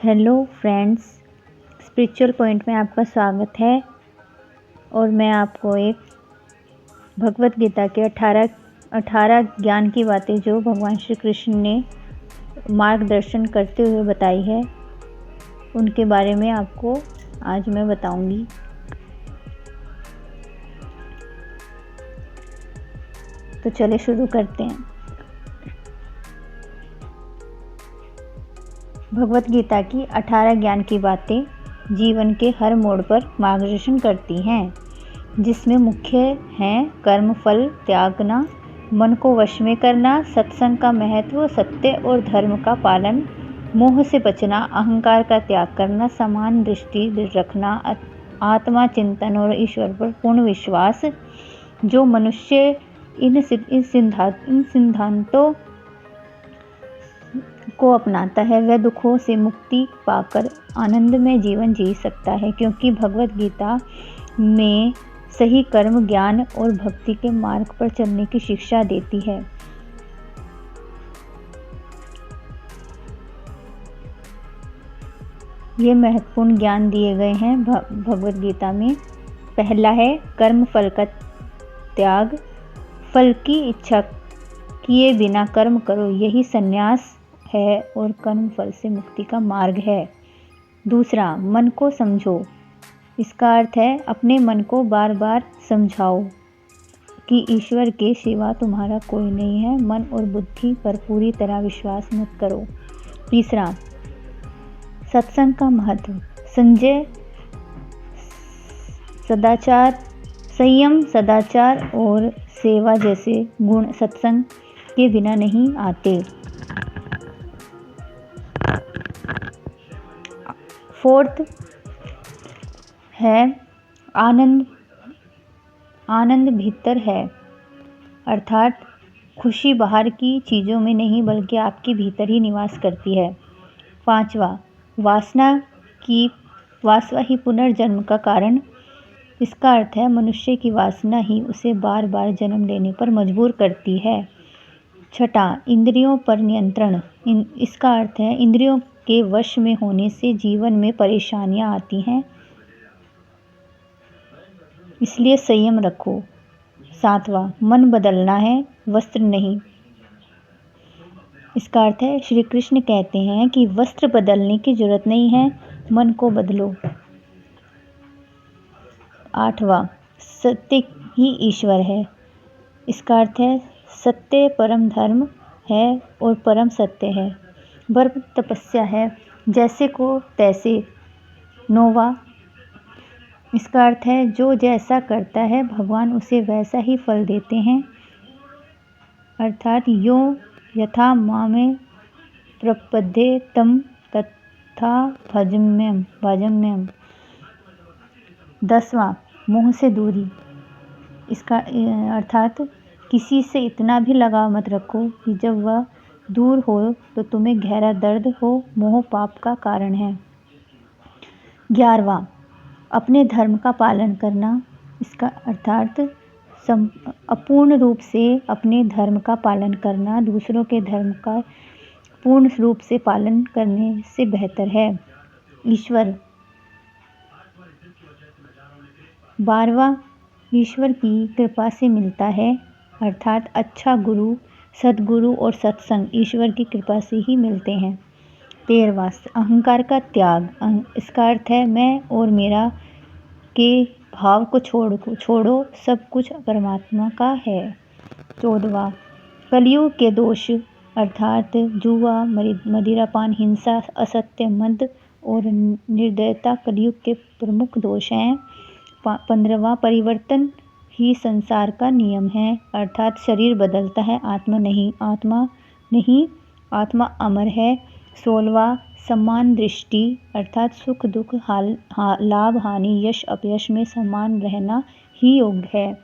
Hello friends, spiritual point में आपका स्वागत है। और मैं आपको एक भगवत गीता के 18 ज्ञान की बातें जो भगवान श्री कृष्ण ने मार्गदर्शन करते हुए बताई है, उनके बारे में आपको आज मैं बताऊंगी। तो चलिए शुरू करते हैं। भगवत गीता की 18 ज्ञान की बातें जीवन के हर मोड़ पर मार्गदर्शन करती हैं, जिसमें मुख्य हैं कर्म फल त्यागना, मन को वश में करना, सत्संग का महत्व, सत्य और धर्म का पालन, मोह से बचना, अहंकार का त्याग करना, समान दृष्टि रखना, आत्मा चिंतन और ईश्वर पर पूर्ण विश्वास। जो मनुष्य इन सिद्धांतों को अपनाता है वह दुखों से मुक्ति पाकर आनंद में जीवन जी सकता है, क्योंकि भगवत गीता में सही कर्म, ज्ञान और भक्ति के मार्ग पर चलने की शिक्षा देती है। ये महत्वपूर्ण ज्ञान दिए गए हैं भगवत गीता में। पहला है कर्म फल का त्याग। फल की इच्छा किए बिना कर्म करो, यही संन्यास है और कर्म फल से मुक्ति का मार्ग है। दूसरा, मन को समझो। इसका अर्थ है अपने मन को बार बार समझाओ कि ईश्वर के सिवा तुम्हारा कोई नहीं है। मन और बुद्धि पर पूरी तरह विश्वास मत करो। तीसरा, सत्संग का महत्व। संयम, सदाचार और सेवा जैसे गुण सत्संग के बिना नहीं आते। फोर्थ है आनंद भीतर है, अर्थात खुशी बाहर की चीज़ों में नहीं बल्कि आपके भीतर ही निवास करती है। पांचवा, वासना ही पुनर्जन्म का कारण। इसका अर्थ है मनुष्य की वासना ही उसे बार बार जन्म लेने पर मजबूर करती है। छठा, इंद्रियों पर नियंत्रण। इसका अर्थ है इंद्रियों के वश में होने से जीवन में परेशानियां आती हैं, इसलिए संयम रखो। सातवां, मन बदलना है, वस्त्र नहीं। इसका अर्थ है श्री कृष्ण कहते हैं कि वस्त्र बदलने की जरूरत नहीं है, मन को बदलो। आठवां, सत्य ही ईश्वर है। इसका अर्थ है सत्य परम धर्म है और परम सत्य है। वर्ब तपस्या है, जैसे को तैसे। नौवां, इसका अर्थ है जो जैसा करता है भगवान उसे वैसा ही फल देते हैं, अर्थात यो यथा मामे प्रपद्ये तम तथा भजम्यम। 10वां, मोह से दूरी। इसका अर्थात किसी से इतना भी लगाव मत रखो कि जब वह दूर हो तो तुम्हें गहरा दर्द हो। मोह पाप का कारण है। 11वां, अपने धर्म का पालन करना। इसका अर्थात अपूर्ण रूप से अपने धर्म का पालन करना दूसरों के धर्म का पूर्ण रूप से पालन करने से बेहतर है। ईश्वर। 12वां, ईश्वर की कृपा से मिलता है, अर्थात अच्छा गुरु, सद्गुरु और सत्संग ईश्वर की कृपा से ही मिलते हैं। 13वां, अहंकार का त्याग। इसका अर्थ है मैं और मेरा के भाव को छोड़ो, सब कुछ परमात्मा का है। 14वां, कलयुग के दोष, अर्थात जुआ, मदिरापान, हिंसा, असत्य, मद और निर्दयता कलयुग के प्रमुख दोष हैं। 15वां, परिवर्तन ही संसार का नियम है, अर्थात शरीर बदलता है, आत्मा नहीं, आत्मा अमर है। 16वां, समान दृष्टि, अर्थात सुख दुख, लाभ हानि, यश अपयश में समान रहना ही योग है।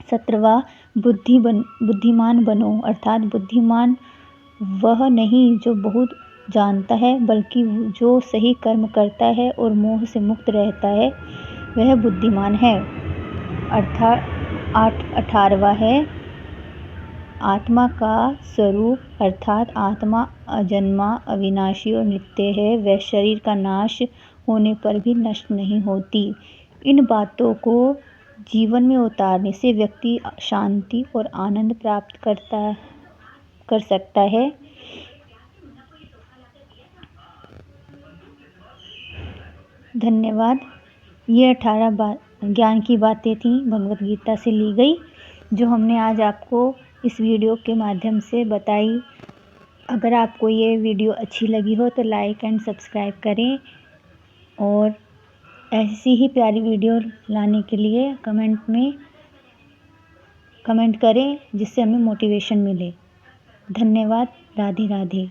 17वां, बुद्धिमान बनो, अर्थात बुद्धिमान वह नहीं जो बहुत जानता है, बल्कि जो सही कर्म करता है और मोह से मुक्त रहता है, वह बुद्धिमान है। 18वां है आत्मा का स्वरूप अर्थात आत्मा अजन्मा, अविनाशी और नित्य है। वह शरीर का नाश होने पर भी नष्ट नहीं होती। इन बातों को जीवन में उतारने से व्यक्ति शांति और आनंद प्राप्त कर सकता है। धन्यवाद। ये 18 ज्ञान की बातें थी भगवत गीता से ली गई, जो हमने आज आपको इस वीडियो के माध्यम से बताई। अगर आपको ये वीडियो अच्छी लगी हो तो लाइक एंड सब्सक्राइब करें, और ऐसी ही प्यारी वीडियो लाने के लिए कमेंट करें, जिससे हमें मोटिवेशन मिले। धन्यवाद। राधे राधे।